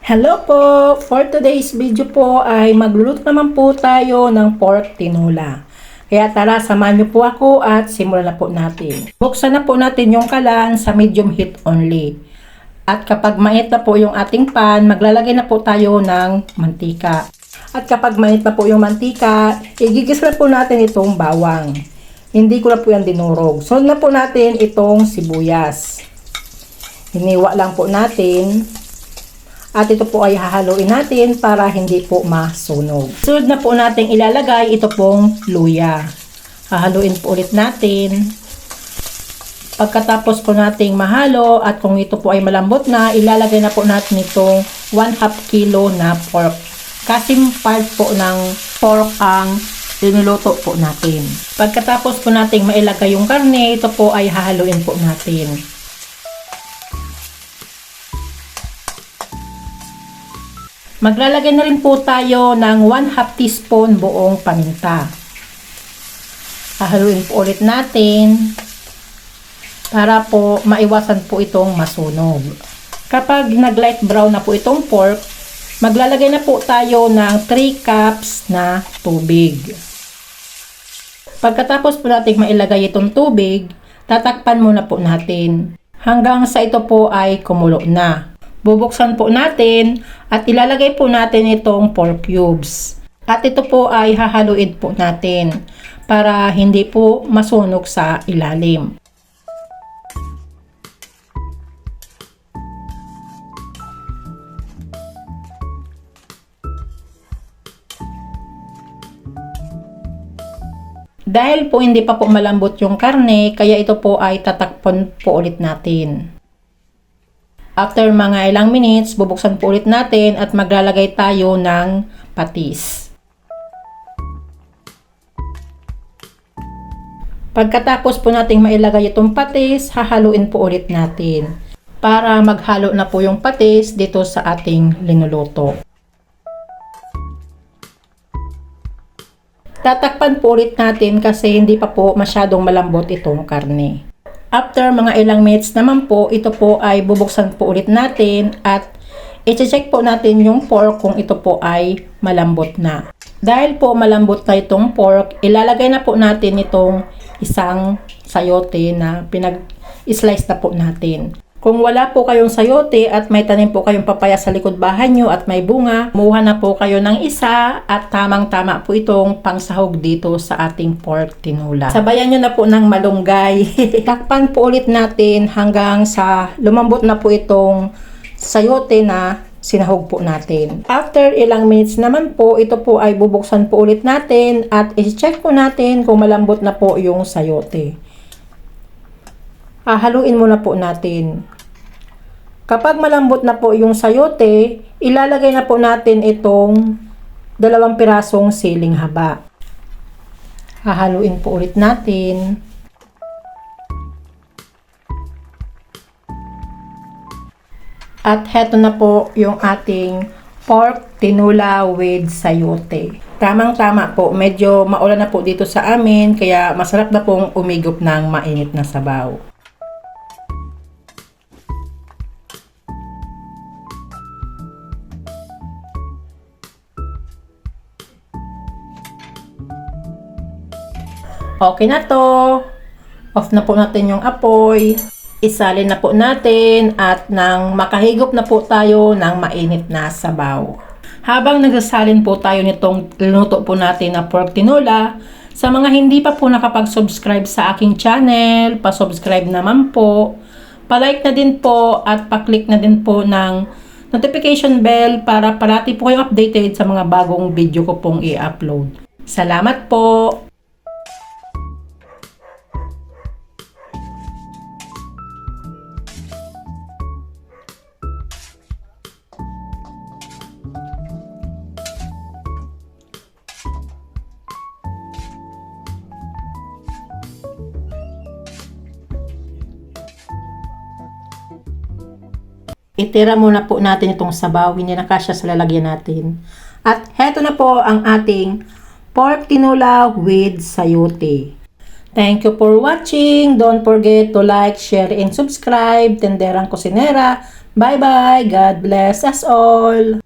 Hello po! For today's video po ay magluluto naman po tayo ng pork tinola. Kaya tara, samahan niyo po ako at simulan na po natin. Buksan na po natin yung kalan sa medium heat only. At kapag mainit na po yung ating pan, maglalagay na po tayo ng mantika. At kapag mainit na po yung mantika, igigis na po natin itong bawang. Hindi ko na po yan dinurog. Sunod na po natin itong sibuyas. Hiniwa lang po natin. At ito po ay hahaluin natin para hindi po masunog. Sunod na po natin ilalagay ito pong luya. Hahaluin po ulit natin. Pagkatapos po nating mahalo at kung ito po ay malambot na, ilalagay na po natin itong 1/2 kilo na pork. Kasing part po ng pork ang linuluto po natin. Pagkatapos po nating mailagay yung karne, ito po ay hahaluin po natin. Maglalagay na rin po tayo ng 1/2 teaspoon buong paminta. Hahaluin po ulit natin para po maiwasan po itong masunog. Kapag nag-light brown na po itong pork, maglalagay na po tayo ng 3 cups na tubig. Pagkatapos po natin mailagay itong tubig, tatakpan muna po natin hanggang sa ito po ay kumulo na. Bubuksan po natin at ilalagay po natin itong pork cubes. At ito po ay hahaluin po natin para hindi po masunog sa ilalim. Dahil po hindi pa po malambot yung karne, kaya ito po ay tatakpan po ulit natin. After mga ilang minutes, bubuksan po ulit natin at maglalagay tayo ng patis. Pagkatapos po nating mailagay itong patis, hahaluin po ulit natin para maghalo na po yung patis dito sa ating linuluto. Tatakpan po ulit natin kasi hindi pa po masyadong malambot itong karne. After mga ilang minutes naman po, ito po ay bubuksan po ulit natin at i-check po natin yung pork kung ito po ay malambot na. Dahil po malambot na itong pork, ilalagay na po natin itong isang sayote na pinag-slice na po natin. Kung wala po kayong sayote at may tanim po kayong papaya sa likod bahay nyo at may bunga, kumuha na po kayo ng isa at tamang-tama po itong pangsahog dito sa ating pork tinola. Sabayan nyo na po ng malunggay. Takpan po ulit natin hanggang sa lumambot na po itong sayote na sinahog po natin. After ilang minutes naman po, ito po ay bubuksan po ulit natin at i-check po natin kung malambot na po yung sayote. Haluin muna po natin. Kapag malambot na po yung sayote, ilalagay na po natin itong 2 pirasong siling haba. Hahaluin po ulit natin. At heto na po yung ating pork tinola with sayote. Tamang-tama po, medyo maulan na po dito sa amin, kaya masarap na pong umigop ng mainit na sabaw. Okay na to. Off na po natin yung apoy. Isalin na po natin at nang makahigop na po tayo ng mainit na sabaw. Habang nagsasalin po tayo nitong luto po natin na pork tinola, sa mga hindi pa po nakapag-subscribe sa aking channel, pa-subscribe naman po. Pa-like na din po at pa-click na din po ng notification bell para parati po kayong updated sa mga bagong video ko pong i-upload. Salamat po! Itira muna po natin itong sabaw, hindi na kasya sa lalagyan natin. At heto na po ang ating pork tinola with sayote. Thank you for watching. Don't forget to like, share, and subscribe. Tenderang Kusinera. Bye-bye! God bless us all!